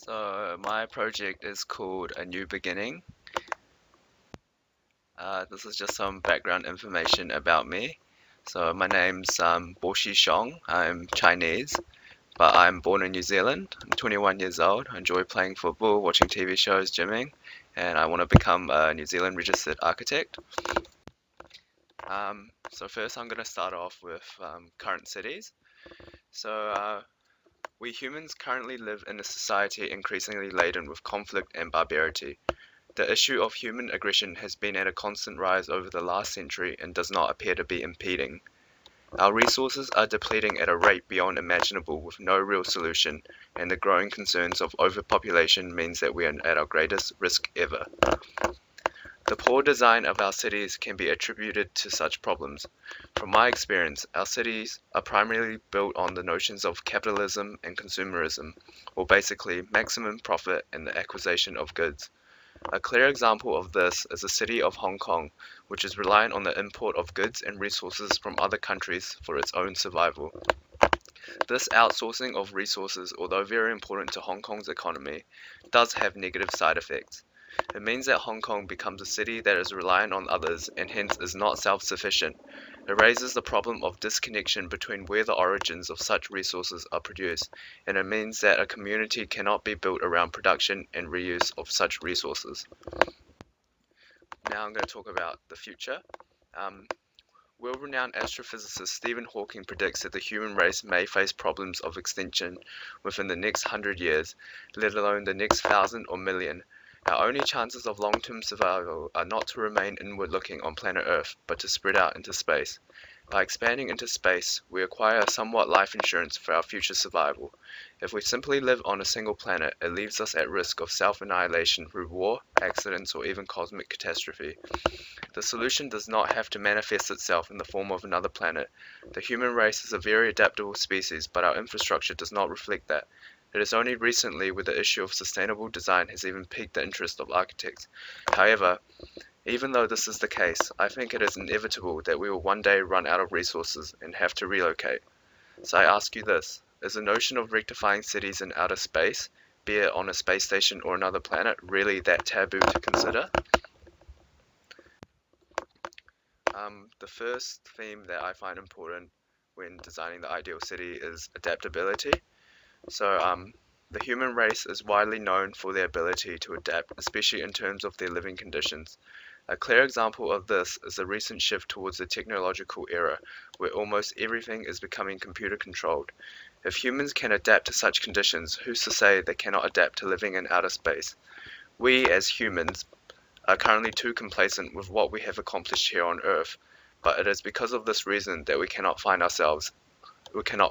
So my project is called A New Beginning. This is just some background information about me. So my name's Boxi Xiong. I'm Chinese, but I'm born in New Zealand. I'm 21 years old. I enjoy playing football, watching TV shows, gymming, and I want to become a New Zealand registered architect. So first I'm going to start off with current cities. So we humans currently live in a society increasingly laden with conflict and barbarity. The issue of human aggression has been at a constant rise over the last century and does not appear to be impeding. Our resources are depleting at a rate beyond imaginable with no real solution, and the growing concerns of overpopulation means that we are at our greatest risk ever. The poor design of our cities can be attributed to such problems. From my experience, our cities are primarily built on the notions of capitalism and consumerism, or basically maximum profit and the acquisition of goods. A clear example of this is the city of Hong Kong, which is reliant on the import of goods and resources from other countries for its own survival. This outsourcing of resources, although very important to Hong Kong's economy, does have negative side effects. It means that Hong Kong becomes a city that is reliant on others and hence is not self-sufficient. It raises the problem of disconnection between where the origins of such resources are produced, and it means that a community cannot be built around production and reuse of such resources. Now I'm going to talk about the future. Um, World-renowned astrophysicist Stephen Hawking predicts that the human race may face problems of extinction within the next 100 years, let alone the next 1,000 or million. Our only chances of long-term survival are not to remain inward-looking on planet Earth, but to spread out into space. By expanding into space, we acquire somewhat life insurance for our future survival. If we simply live on a single planet, it leaves us at risk of self-annihilation through war, accidents, or even cosmic catastrophe. The solution does not have to manifest itself in the form of another planet. The human race is a very adaptable species, but our infrastructure does not reflect that. It is only recently where the issue of sustainable design has even piqued the interest of architects. However, even though this is the case, I think it is inevitable that we will one day run out of resources and have to relocate. So I ask you this, is the notion of rectifying cities in outer space, be it on a space station or another planet, really that taboo to consider? The first theme that I find important when designing the ideal city is adaptability. So, the human race is widely known for their ability to adapt, especially in terms of their living conditions. A clear example of this is the recent shift towards the technological era, where almost everything is becoming computer controlled. If humans can adapt to such conditions, who's to say they cannot adapt to living in outer space? We, as humans, are currently too complacent with what we have accomplished here on Earth, but it is because of this reason that we cannot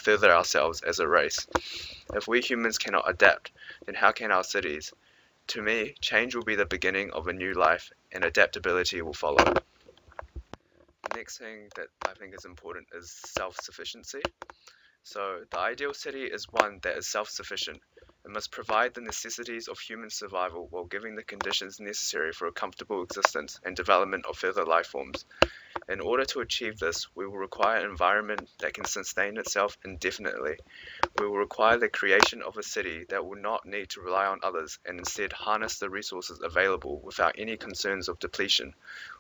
further ourselves as a race. If we humans cannot adapt, then how can our cities? To me, change will be the beginning of a new life, and adaptability will follow. The next thing that I think is important is self-sufficiency. So, the ideal city is one that is self-sufficient. It must provide the necessities of human survival while giving the conditions necessary for a comfortable existence and development of further life forms. In order to achieve this, we will require an environment that can sustain itself indefinitely. We will require the creation of a city that will not need to rely on others and instead harness the resources available without any concerns of depletion.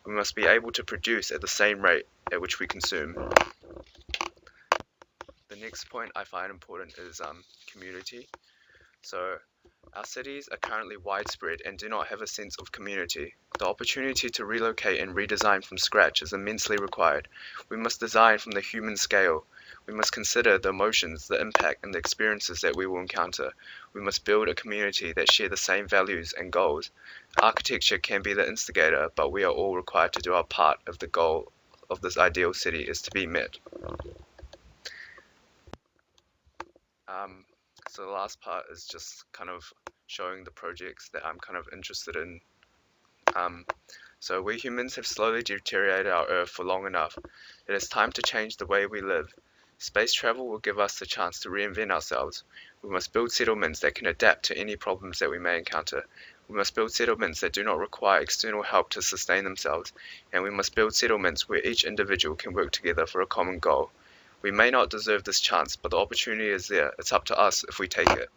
We must be able to produce at the same rate at which we consume. The next point I find important is community. So, our cities are currently widespread and do not have a sense of community. The opportunity to relocate and redesign from scratch is immensely required. We must design from the human scale. We must consider the emotions, the impact, and the experiences that we will encounter. We must build a community that share the same values and goals. Architecture can be the instigator, but we are all required to do our part if the goal of this ideal city is to be met. Um, so the last part is just kind of showing the projects that I'm kind of interested in. Um, so we humans have slowly deteriorated our Earth for long enough. It is time to change the way we live. Space travel will give us the chance to reinvent ourselves. We must build settlements that can adapt to any problems that we may encounter. We must build settlements that do not require external help to sustain themselves, and we must build settlements where each individual can work together for a common goal. We may not deserve this chance, but the opportunity is there. It's up to us if we take it.